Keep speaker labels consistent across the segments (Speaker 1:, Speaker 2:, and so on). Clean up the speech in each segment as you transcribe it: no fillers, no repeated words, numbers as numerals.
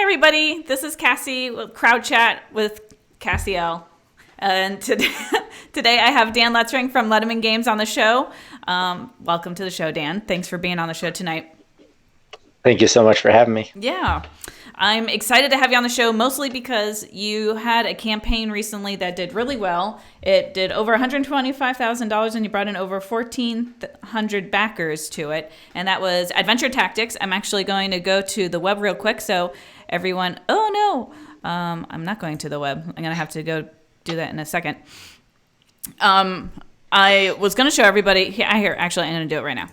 Speaker 1: everybody, this is Cassie with Crowd Chat with Cassie Elle. And today I have Dan Letzring from Letiman Games on the show. Welcome to the show, Dan. Thanks for being on the show tonight.
Speaker 2: Thank you so much for having me.
Speaker 1: Yeah. I'm excited to have you on the show, mostly because you had a campaign recently that did really well. It did over $125,000, and you brought in over 1,400 backers to it. And that was Adventure Tactics. I'm actually going to go to the web real quick, so everyone... Oh, no. I'm not going to the web. I'm going to have to go do that in a second. I was going to show everybody... Here, actually, I'm going to do it right now.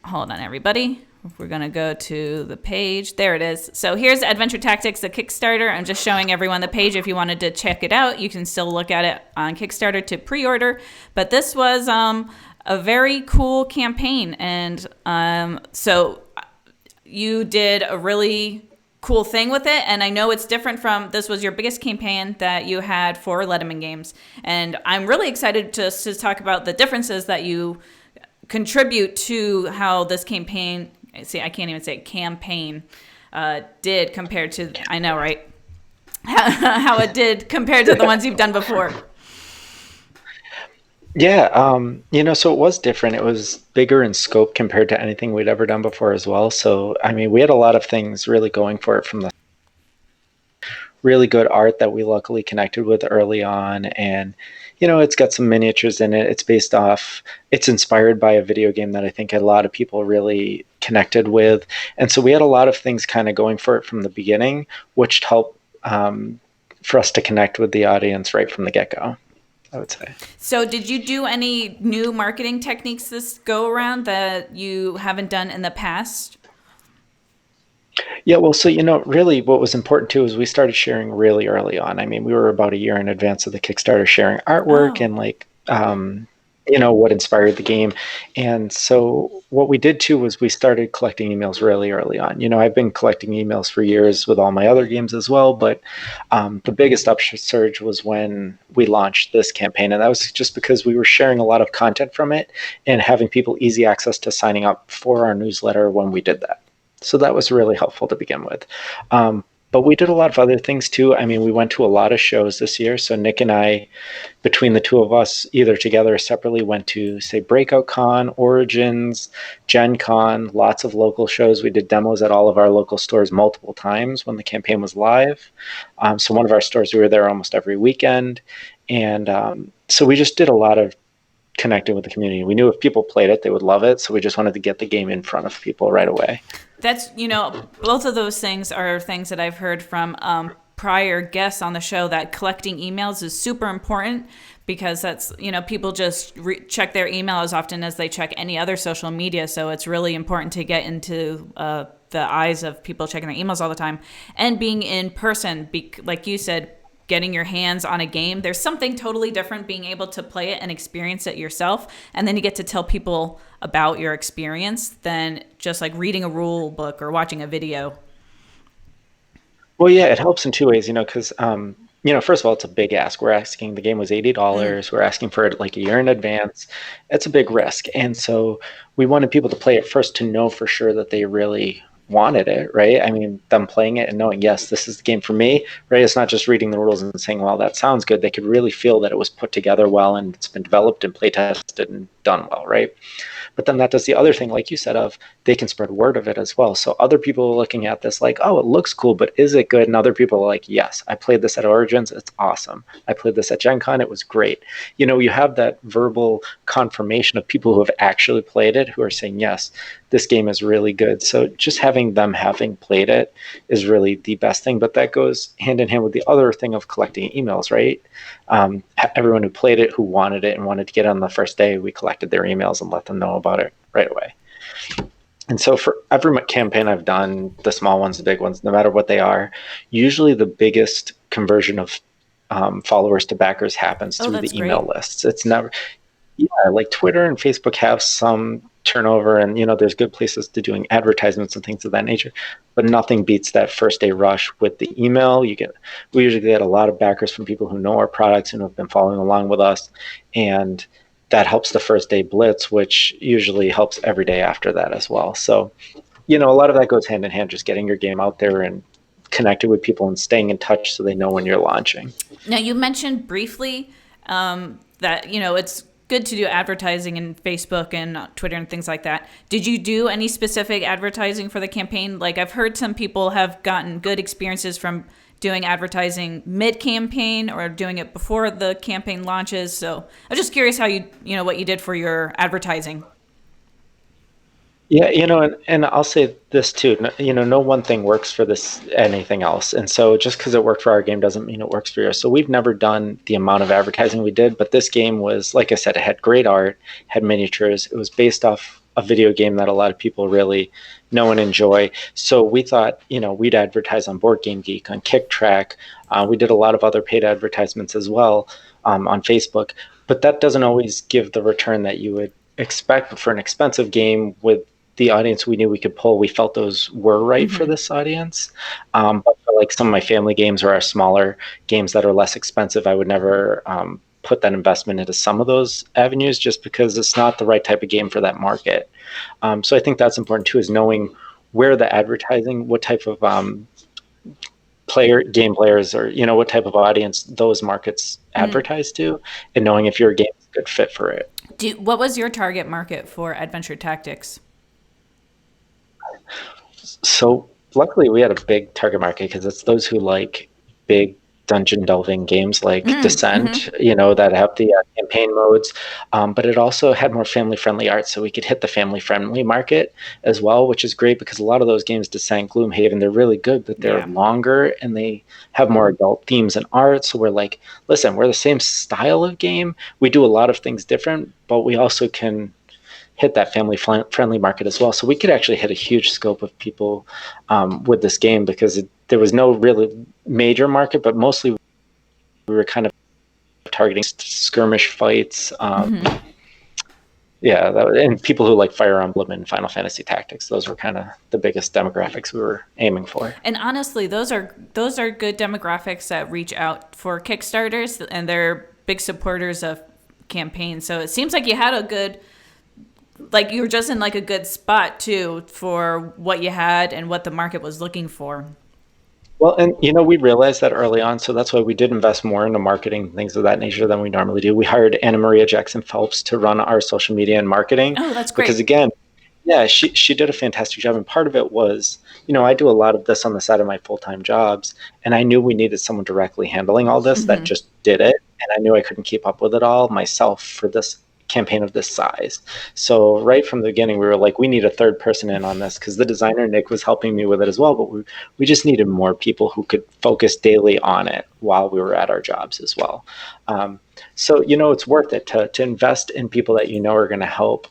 Speaker 1: Hold on, everybody. We're going to go to the page. There it is. So here's Adventure Tactics, the Kickstarter. I'm just showing everyone the page. If you wanted to check it out, you can still look at it on Kickstarter to pre-order. But this was a very cool campaign. And so you did a really cool thing with it. And I know it's different from, this was your biggest campaign that you had for Letiman Games. And I'm really excited to talk about the differences that you contribute to how this campaign... See, I can't even say campaign did compared to, I know, right? How it did compared to the ones you've done before.
Speaker 2: Yeah, so it was different. It was bigger in scope compared to anything we'd ever done before as well. So, I mean, we had a lot of things really going for it, from the really good art that we luckily connected with early on. And, it's got some miniatures in it. It's inspired by a video game that I think a lot of people really connected with. And so we had a lot of things kind of going for it from the beginning, which helped for us to connect with the audience right from the get-go, I would say.
Speaker 1: So did you do any new marketing techniques this go around that you haven't done in the past?
Speaker 2: Yeah, well, so, really what was important too is we started sharing really early on. I mean, we were about a year in advance of the Kickstarter sharing artwork and what inspired the game. And so what we did too was we started collecting emails really early on. I've been collecting emails for years with all my other games as well, but the biggest upsurge was when we launched this campaign. And that was just because we were sharing a lot of content from it and having people easy access to signing up for our newsletter when we did that. So that was really helpful to begin with. But we did a lot of other things too. I mean, we went to a lot of shows this year. So Nick and I, between the two of us, either together or separately, went to, say, Breakout Con, Origins, Gen Con, lots of local shows. We did demos at all of our local stores multiple times when the campaign was live. So one of our stores, we were there almost every weekend. And so we just did a lot of connecting with the community. We knew if people played it, they would love it. So we just wanted to get the game in front of people right away.
Speaker 1: That's, both of those things are things that I've heard from prior guests on the show, that collecting emails is super important, because that's, people just check their email as often as they check any other social media. So it's really important to get into the eyes of people checking their emails all the time, and being in person, like you said, getting your hands on a game. There's something totally different being able to play it and experience it yourself, and then you get to tell people about your experience, than just like reading a rule book or watching a video.
Speaker 2: Well, yeah, it helps in two ways, because, first of all, it's a big ask. We're asking, the game was $80. We're asking for it like a year in advance. It's a big risk. And so we wanted people to play it first to know for sure that they really wanted it, right? I mean, them playing it and knowing, yes, this is the game for me, right? It's not just reading the rules and saying, well, that sounds good. They could really feel that it was put together well and it's been developed and play tested and done well, right? But then that does the other thing, like you said, of they can spread word of it as well. So other people are looking at this like, oh, it looks cool, but is it good? And other people are like, yes, I played this at Origins. It's awesome. I played this at Gen Con. It was great. You have that verbal confirmation of people who have actually played it, who are saying, yes, this game is really good. So just having them having played it is really the best thing. But that goes hand in hand with the other thing of collecting emails, right? Everyone who played it, who wanted it and wanted to get on the first day, we collected their emails and let them know about it right away. And so for every campaign I've done, the small ones, the big ones, no matter what they are, usually the biggest conversion of followers to backers happens through the email lists. It's never, like Twitter and Facebook have some turnover, and there's good places to doing advertisements and things of that nature, but nothing beats that first day rush with the email. We usually get a lot of backers from people who know our products and have been following along with us, and that helps the first day blitz, which usually helps every day after that as well. So a lot of that goes hand in hand, just getting your game out there and connected with people and staying in touch so they know when you're launching.
Speaker 1: Now, you mentioned briefly that, it's good to do advertising in Facebook and Twitter and things like that. Did you do any specific advertising for the campaign? Like, I've heard some people have gotten good experiences from doing advertising mid-campaign or doing it before the campaign launches. So I'm just curious how what you did for your advertising.
Speaker 2: Yeah, and I'll say this too. No one thing works for this anything else, and so just because it worked for our game doesn't mean it works for yours. So we've never done the amount of advertising we did, but this game was, like I said, it had great art, had miniatures. It was based off a video game that a lot of people really know and enjoy. So we thought, we'd advertise on Board Game Geek, on KickTrack. We did a lot of other paid advertisements as well on Facebook, but that doesn't always give the return that you would expect. But for an expensive game with the audience we knew we could pull, we felt those were right for this audience. But for like some of my family games or our smaller games that are less expensive, I would never put that investment into some of those avenues just because it's not the right type of game for that market. So I think that's important too, is knowing where the advertising, what type of game players, or what type of audience those markets advertise to, and knowing if your game is a good fit for it.
Speaker 1: What was your target market for Adventure Tactics?
Speaker 2: So luckily we had a big target market because it's those who like big dungeon delving games like Descent, that have the campaign modes. But it also had more family friendly art, so we could hit the family friendly market as well, which is great because a lot of those games, Descent, Gloomhaven, they're really good, but they're longer and they have more adult themes and art. So we're like, listen, we're the same style of game. We do a lot of things different, but we also can hit that family friendly market as well. So we could actually hit a huge scope of people with this game because there was no really major market, but mostly we were kind of targeting skirmish fights. Yeah, and people who like Fire Emblem and Final Fantasy Tactics. Those were kind of the biggest demographics we were aiming for.
Speaker 1: And honestly, those are good demographics that reach out for Kickstarters, and they're big supporters of campaigns. So it seems like you had a good, like you were just in like a good spot too for what you had and what the market was looking for.
Speaker 2: Well, and we realized that early on, so that's why we did invest more into marketing, things of that nature than we normally do. We hired Anna Maria Jackson Phelps to run our social media and marketing.
Speaker 1: Oh, that's great.
Speaker 2: Because again, yeah, she did a fantastic job. And part of it was, I do a lot of this on the side of my full-time jobs, and I knew we needed someone directly handling all this that just did it. And I knew I couldn't keep up with it all myself for this campaign of this size. So right from the beginning, we were like, we need a third person in on this, because the designer Nick was helping me with it as well, but we just needed more people who could focus daily on it while we were at our jobs as well. So it's worth it to invest in people that are going to help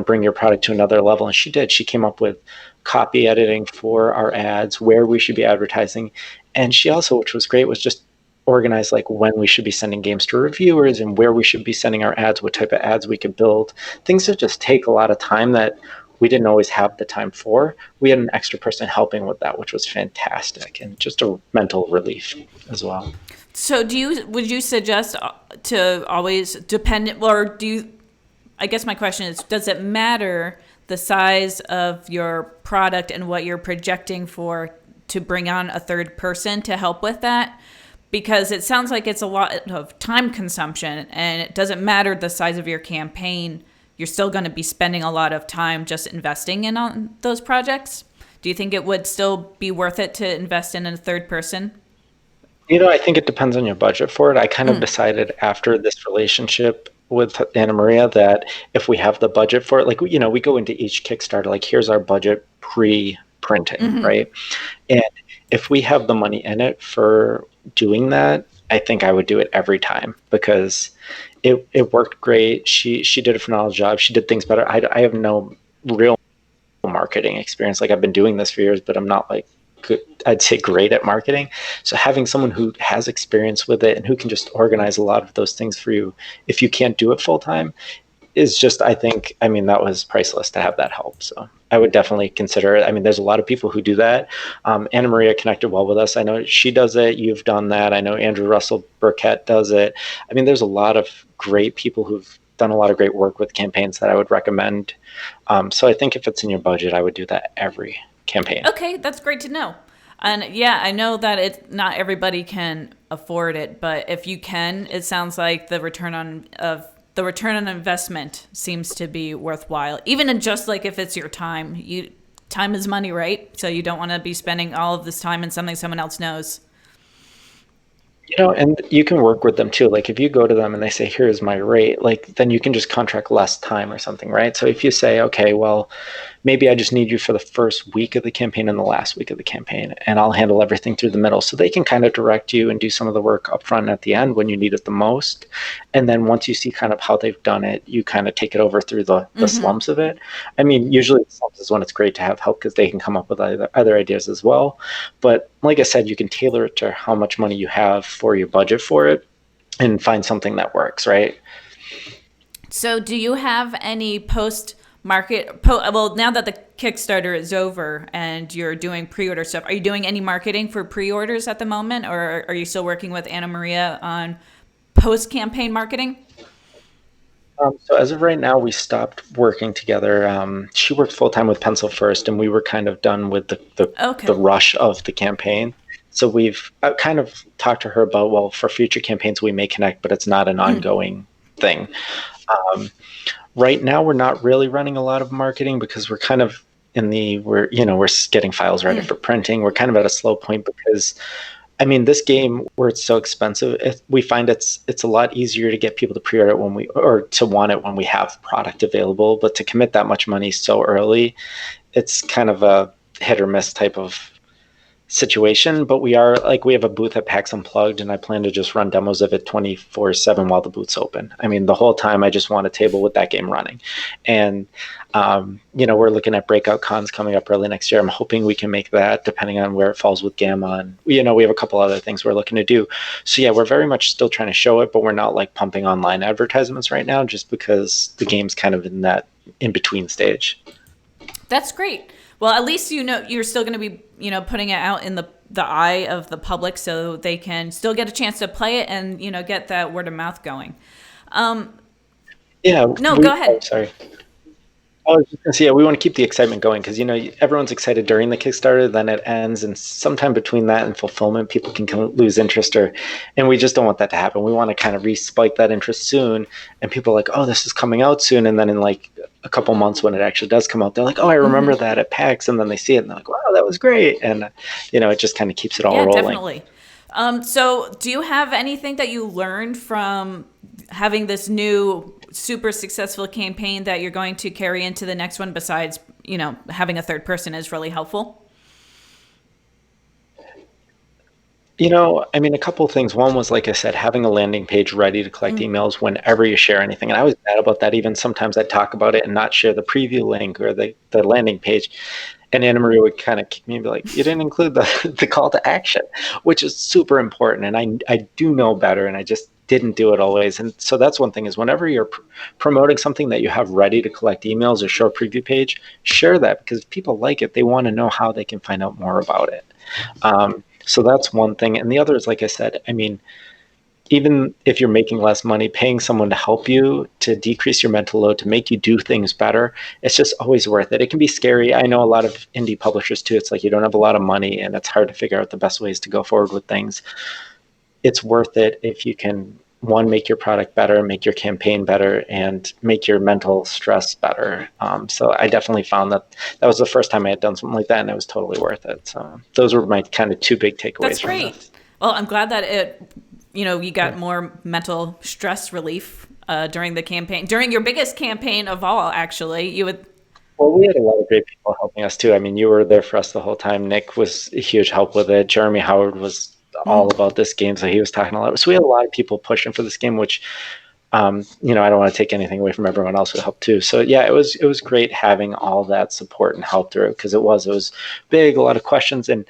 Speaker 2: bring your product to another level. And she did. She came up with copy editing for our ads, where we should be advertising, and she also, which was great, was just organize like when we should be sending games to reviewers and where we should be sending our ads, what type of ads we could build. Things that just take a lot of time that we didn't always have the time for. We had an extra person helping with that, which was fantastic, and just a mental relief as well.
Speaker 1: So would you suggest to always depend, or I guess my question is, does it matter the size of your product and what you're projecting for to bring on a third person to help with that? Because it sounds like it's a lot of time consumption, and it doesn't matter the size of your campaign. You're still going to be spending a lot of time just investing in on those projects. Do you think it would still be worth it to invest in a third person?
Speaker 2: I think it depends on your budget for it. I kind of decided after this relationship with Anna Maria that if we have the budget for it, like, we go into each Kickstarter, like, here's our budget pre-printing, right? And if we have the money in it for doing that, I think I would do it every time, because it worked great. She did a phenomenal job. She did things better. I have no real marketing experience. Like, I've been doing this for years, but I'm not like good, I'd say great at marketing. So having someone who has experience with it and who can just organize a lot of those things for you if you can't do it full time is just, that was priceless to have that help. So I would definitely consider it. There's a lot of people who do that. Anna Maria connected well with us. I know she does it. You've done that. I know Andrew Russell Burkett does it. There's a lot of great people who've done a lot of great work with campaigns that I would recommend. So I think if it's in your budget, I would do that every campaign.
Speaker 1: Okay, that's great to know. And yeah, I know that not everybody can afford it, but if you can, it sounds like the return on investment seems to be worthwhile. Even in just like if it's your time, time is money, right? So you don't want to be spending all of this time in something someone else knows.
Speaker 2: And you can work with them too. Like if you go to them and they say, here's my rate, like then you can just contract less time or something, right? So if you say, okay, well, maybe I just need you for the first week of the campaign and the last week of the campaign, and I'll handle everything through the middle. So they can kind of direct you and do some of the work up front and at the end when you need it the most. And then once you see kind of how they've done it, you kind of take it over through the slumps of it. I mean, usually the slumps is when it's great to have help because they can come up with other ideas as well. But like I said, you can tailor it to how much money you have for your budget for it and find something that works, right?
Speaker 1: So, do you have any well, now that the Kickstarter is over and you're doing pre-order stuff, are you doing any marketing for pre-orders at the moment, or are you still working with Anna Maria on post-campaign marketing?
Speaker 2: So as of right now, we stopped working together. She worked full time with Pencil First, and we were kind of done with the
Speaker 1: Okay.
Speaker 2: rush of the campaign. So we've kind of talked to her about, well, for future campaigns we may connect, but it's not an ongoing thing. Um, right now, we're not really running a lot of marketing because we're kind of we're getting files ready for printing. We're kind of at a slow point because I mean, this game where it's so expensive, we find it's a lot easier to get people to pre-order it or to want it when we have product available. But to commit that much money so early, it's kind of a hit or miss type of situation. But we have a booth at PAX Unplugged, and I plan to just run demos of it 24/7 while the booth's open. I mean, the whole time I just want a table with that game running, and we're looking at breakout cons coming up early next year. I'm hoping we can make that, depending on where it falls with Gamma. And we have a couple other things we're looking to do. So yeah, we're very much still trying to show it, but we're not like pumping online advertisements right now, just because the game's kind of in that in between stage.
Speaker 1: That's great. Well, at least you're still going to be putting it out in the eye of the public, so they can still get a chance to play it and get that word of mouth going.
Speaker 2: Yeah,
Speaker 1: No, go ahead.
Speaker 2: sorry. I was just gonna say, yeah, we want to keep the excitement going because everyone's excited during the Kickstarter, then it ends, and sometime between that and fulfillment, people can lose interest, and we just don't want that to happen. We want to kind of re-spike that interest soon, and people are like, "Oh, this is coming out soon," and then in like a couple months when it actually does come out, they're like, "Oh, I remember that at PAX," and then they see it and they're like, "Wow, that was great," and it just kind of keeps it all
Speaker 1: Yeah,
Speaker 2: rolling.
Speaker 1: definitely. So, do you have anything that you learned from having this new super successful campaign that you're going to carry into the next one besides, having a third person is really helpful?
Speaker 2: I mean, a couple of things. One was, like I said, having a landing page ready to collect emails whenever you share anything. And I was bad about that. Even sometimes I'd talk about it and not share the preview link or the landing page. And Anna Maria would kind of kick me and be like, you didn't include the call to action, which is super important. And I do know better, and I just didn't do it always. And so that's one thing is whenever you're promoting something that you have ready to collect emails or show a preview page, share that because if people like it, they want to know how they can find out more about it. So that's one thing. And the other is, like I said, I mean, even if you're making less money, paying someone to help you, to decrease your mental load, to make you do things better, it's just always worth it. It can be scary. I know a lot of indie publishers too. It's like you don't have a lot of money and it's hard to figure out the best ways to go forward with things. It's worth it if you can, one, make your product better, make your campaign better, and make your mental stress better. So I definitely found that was the first time I had done something like that, and it was totally worth it. So those were my kind of two big takeaways
Speaker 1: That's
Speaker 2: from
Speaker 1: great.
Speaker 2: this.
Speaker 1: Well, I'm glad that you got more mental stress relief during the campaign, during your biggest campaign of all. Actually, you would.
Speaker 2: Well, we had a lot of great people helping us too. I mean, you were there for us the whole time. Nick was a huge help with it. Jeremy Howard was all about this game, so he was talking a lot. So we had a lot of people pushing for this game, which I don't want to take anything away from everyone else who helped too. So yeah, it was great having all that support and help through because it was big, a lot of questions. And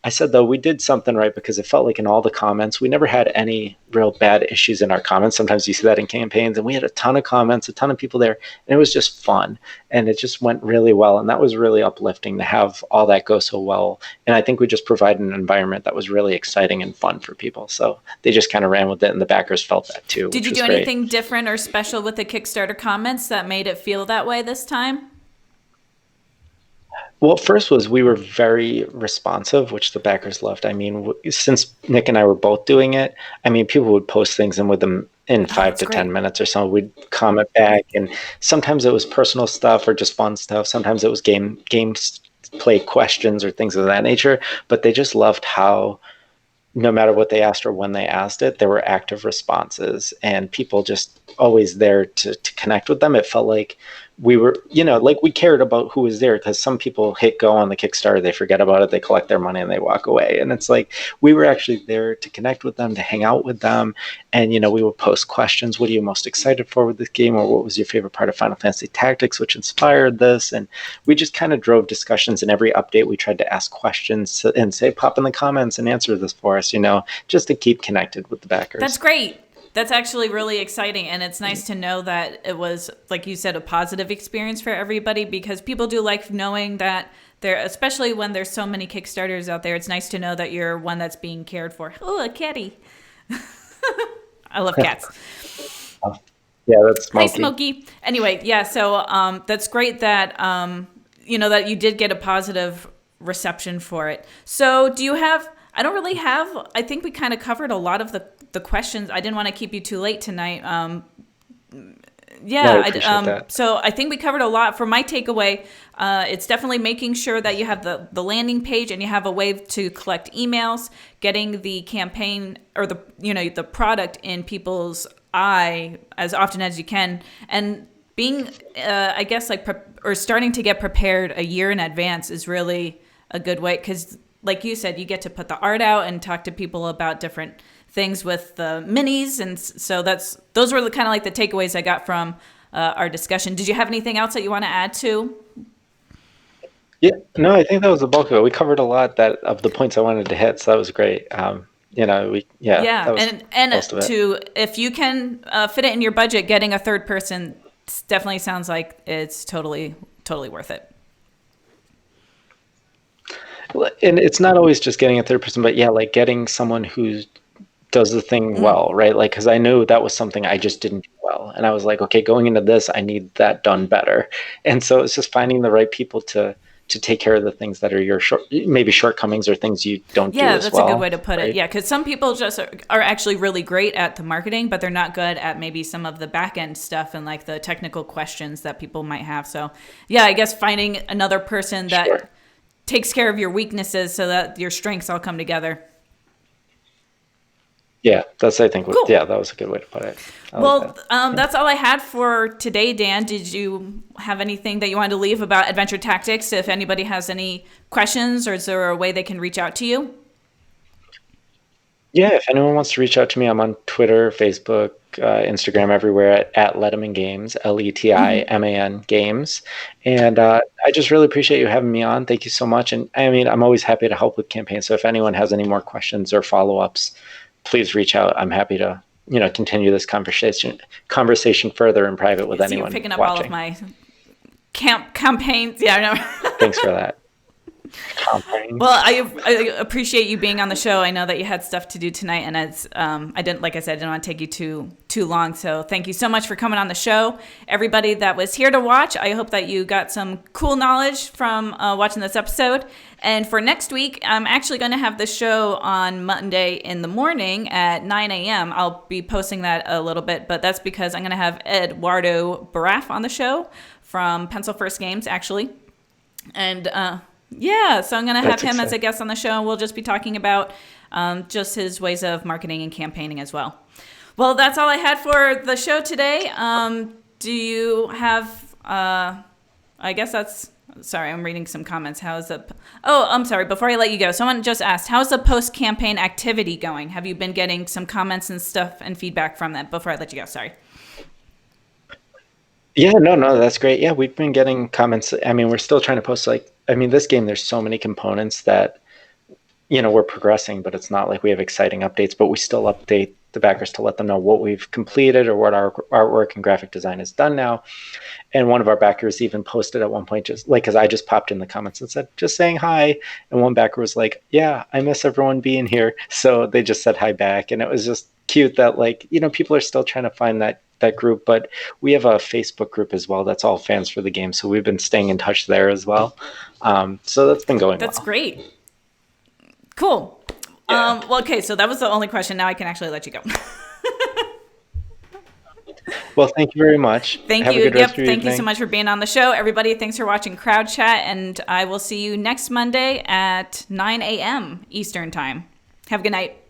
Speaker 2: I said, though, we did something right because it felt like in all the comments, we never had any real bad issues in our comments. Sometimes you see that in campaigns, and we had a ton of comments, a ton of people there, and it was just fun. And it just went really well. And that was really uplifting to have all that go so well. And I think we just provided an environment that was really exciting and fun for people. So they just kind of ran with it, and the backers felt that too.
Speaker 1: Did you do anything different or special with the Kickstarter comments that made it feel that way this time?
Speaker 2: Well, first was we were very responsive, which the backers loved. I mean, since Nick and I were both doing it, I mean, people would post things and with them in
Speaker 1: Oh,
Speaker 2: five
Speaker 1: that's
Speaker 2: to ten
Speaker 1: great.
Speaker 2: minutes or so, we'd comment back, and sometimes it was personal stuff or just fun stuff. Sometimes it was games play questions or things of that nature. But they just loved how no matter what they asked or when they asked it, there were active responses and people just always there to connect with them. It felt like we were, like we cared about who was there because some people hit go on the Kickstarter, they forget about it, they collect their money and they walk away. And it's like we were actually there to connect with them, to hang out with them. And, we would post questions. What are you most excited for with this game? Or what was your favorite part of Final Fantasy Tactics, which inspired this? And we just kind of drove discussions. In every update, we tried to ask questions and say, pop in the comments and answer this for us, just to keep connected with the backers.
Speaker 1: That's great. That's actually really exciting. And it's nice to know that it was, like you said, a positive experience for everybody, because people do like knowing that there, especially when there's so many Kickstarters out there, it's nice to know that you're one that's being cared for. Oh, a kitty. I love cats.
Speaker 2: Yeah, that's Smokey.
Speaker 1: Hi, Smokey. Anyway, yeah, so that's great that, that you did get a positive reception for it. So do you have, I don't really have, I think we kind of covered a lot of the questions. I didn't want to keep you too late tonight.
Speaker 2: I appreciate that.
Speaker 1: So I think we covered a lot. For my takeaway, it's definitely making sure that you have the landing page and you have a way to collect emails, getting the campaign or the product in people's eye as often as you can, and being I guess or starting to get prepared a year in advance is really a good way, because like you said, you get to put the art out and talk to people about different things with the minis, and so those were the kind of like the takeaways I got from our discussion. Did you have anything else that you want to add to?
Speaker 2: Yeah, no, I think that was the bulk of it. We covered a lot of the points I wanted to hit, so that was great. That was
Speaker 1: and
Speaker 2: most of it.
Speaker 1: if you can fit it in your budget, getting a third person definitely sounds like it's totally worth it.
Speaker 2: And it's not always just getting a third person, but yeah, like getting someone who does the thing well, right? Like, because I knew that was something I just didn't do well. And I was like, okay, going into this, I need that done better. And so it's just finding the right people to take care of the things that are your maybe shortcomings or things you don't do as well.
Speaker 1: Yeah, that's a good way to put
Speaker 2: right?
Speaker 1: it. Yeah, because some people just are actually really great at the marketing, but they're not good at maybe some of the back end stuff and like the technical questions that people might have. So yeah, I guess finding another person that takes care of your weaknesses so that your strengths all come together.
Speaker 2: Yeah, that's, I think,
Speaker 1: cool.
Speaker 2: Yeah, that was a good way to put it.
Speaker 1: That's all I had for today, Dan. Did you have anything that you wanted to leave about Adventure Tactics? If anybody has any questions, or is there a way they can reach out to you?
Speaker 2: Yeah, if anyone wants to reach out to me, I'm on Twitter, Facebook, Instagram, everywhere at Letiman Games, Letiman Games. And I just really appreciate you having me on. Thank you so much. And I mean, I'm always happy to help with campaigns. So if anyone has any more questions or follow-ups, please reach out. I'm happy to, continue this conversation further in private with anyone.
Speaker 1: You're picking up
Speaker 2: watching.
Speaker 1: All of my campaigns. Yeah, I know.
Speaker 2: Thanks for that.
Speaker 1: Well, I appreciate you being on the show. I know that you had stuff to do tonight, and it's I didn't want to take you too long. So thank you so much for coming on the show, everybody that was here to watch. I hope that you got some cool knowledge from watching this episode. And for next week, I'm actually going to have the show on Monday in the morning at 9 a.m. I'll be posting that a little bit, but that's because I'm going to have Eduardo Baraf on the show from Pencil First Games, actually, and. Yeah, so I'm going to have him as a guest on the show, and we'll just be talking about just his ways of marketing and campaigning as well. Well, that's all I had for the show today. Do you have, I guess that's, sorry, I'm reading some comments. I'm sorry, before I let you go, someone just asked, how's the post-campaign activity going? Have you been getting some comments and stuff and feedback from that before I let you go? Sorry.
Speaker 2: Yeah, no, that's great. Yeah, we've been getting comments. I mean, we're still trying to post this game, there's so many components that, we're progressing, but it's not like we have exciting updates, but we still update the backers to let them know what we've completed or what our artwork and graphic design is done now. And one of our backers even posted at one point, just like, because I just popped in the comments and said, just saying hi. And one backer was like, yeah, I miss everyone being here. So they just said hi back. And it was just cute that people are still trying to find that that group, but we have a Facebook group as well. That's all fans for the game. So we've been staying in touch there as well. So that's been going
Speaker 1: That's
Speaker 2: well.
Speaker 1: great. Cool.
Speaker 2: Yeah.
Speaker 1: Well, okay, so that was the only question. Now I can actually let you go.
Speaker 2: Well, thank you very much.
Speaker 1: Thank
Speaker 2: Have
Speaker 1: you.
Speaker 2: a good rest of
Speaker 1: Yep.
Speaker 2: your
Speaker 1: Thank you so
Speaker 2: evening.
Speaker 1: much for being on the show. Everybody, thanks for watching Crowd Chat, and I will see you next Monday at 9 a.m. Eastern Time. Have a good night.